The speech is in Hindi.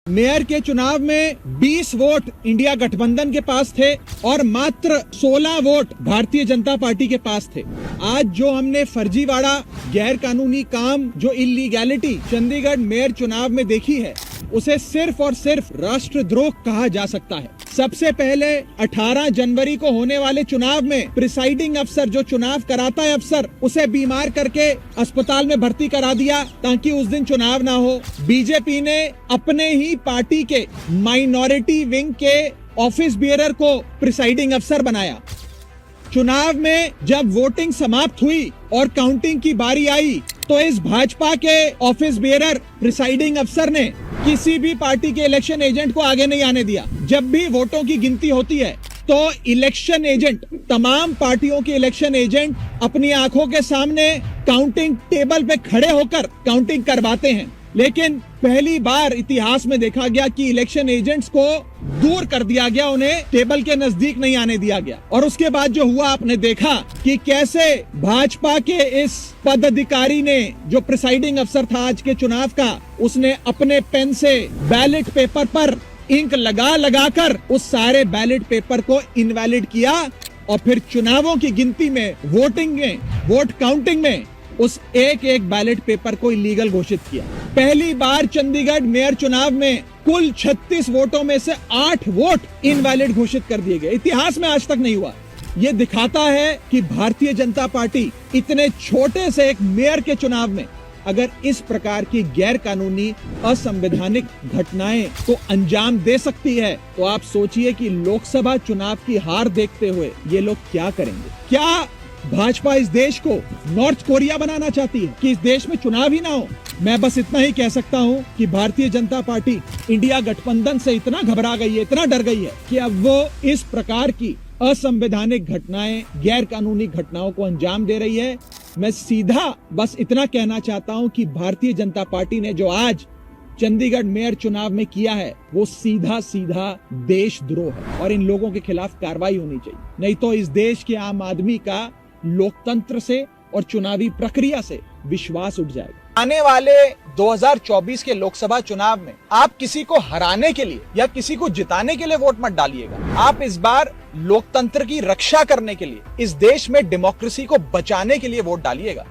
मेयर के चुनाव में 20 वोट इंडिया गठबंधन के पास थे और मात्र 16 वोट भारतीय जनता पार्टी के पास थे। आज जो हमने फर्जीवाड़ा, गैर कानूनी काम, जो इलीगैलिटी चंडीगढ़ मेयर चुनाव में देखी है, उसे सिर्फ और सिर्फ राष्ट्रद्रोह कहा जा सकता है। सबसे पहले 18 जनवरी को होने वाले चुनाव में प्रिसाइडिंग अफसर, जो चुनाव कराता है अफसर, उसे बीमार करके अस्पताल में भर्ती करा दिया ताकि उस दिन चुनाव ना हो। बीजेपी ने अपने ही पार्टी के माइनॉरिटी विंग के ऑफिस बियरर को प्रिसाइडिंग अफसर बनाया। चुनाव में जब वोटिंग समाप्त हुई और काउंटिंग की बारी आई तो इस भाजपा के ऑफिस बियरर प्रिसाइडिंग अफसर ने किसी भी पार्टी के इलेक्शन एजेंट को आगे नहीं आने दिया। जब भी वोटों की गिनती होती है तो इलेक्शन एजेंट, तमाम पार्टियों के इलेक्शन एजेंट अपनी आंखों के सामने काउंटिंग टेबल पे खड़े होकर काउंटिंग करवाते हैं, लेकिन पहली बार इतिहास में देखा गया कि इलेक्शन एजेंट्स को दूर कर दिया गया, उन्हें टेबल के नजदीक नहीं आने दिया गया। और उसके बाद जो हुआ, आपने देखा कि कैसे भाजपा के इस पदाधिकारी ने, जो प्रिसाइडिंग अफसर था आज के चुनाव का, उसने अपने पेन से बैलेट पेपर पर इंक लगा लगाकर उस सारे बैलेट पेपर को इनवैलिड किया और फिर चुनावों की गिनती में, वोटिंग में, वोट काउंटिंग में उस एक एक बैलेट पेपर को इलीगल घोषित किया। पहली बार चंडीगढ़ मेयर चुनाव में कुल 36 वोटों में से 8 वोट इनवैलिड घोषित कर दिए गए। इतिहास में आज तक नहीं हुआ। ये दिखाता है कि भारतीय जनता पार्टी इतने छोटे से एक मेयर के चुनाव में अगर इस प्रकार की गैर कानूनी, असंवैधानिक घटनाएं को अंजाम दे सकती है, तो आप सोचिए कि लोकसभा चुनाव की हार देखते हुए ये लोग क्या करेंगे। क्या भाजपा इस देश को नॉर्थ कोरिया बनाना चाहती है कि इस देश में चुनाव ही ना हो? मैं बस इतना ही कह सकता हूं कि भारतीय जनता पार्टी इंडिया गठबंधन से इतना घबरा गई है, इतना डर गई है कि अब वो इस प्रकार की असंवैधानिक घटनाएं, गैर कानूनी घटनाओं को अंजाम दे रही है। मैं सीधा बस इतना कहना चाहता हूं कि भारतीय जनता पार्टी ने जो आज चंडीगढ़ मेयर चुनाव में किया है, वो सीधा सीधा देशद्रोह है और इन लोगों के खिलाफ कार्रवाई होनी चाहिए। नहीं तो इस देश के आम आदमी का लोकतंत्र से और चुनावी प्रक्रिया से विश्वास उठ जाएगा। आने वाले 2024 के लोकसभा चुनाव में आप किसी को हराने के लिए या किसी को जिताने के लिए वोट मत डालिएगा। आप इस बार लोकतंत्र की रक्षा करने के लिए, इस देश में डेमोक्रेसी को बचाने के लिए वोट डालिएगा।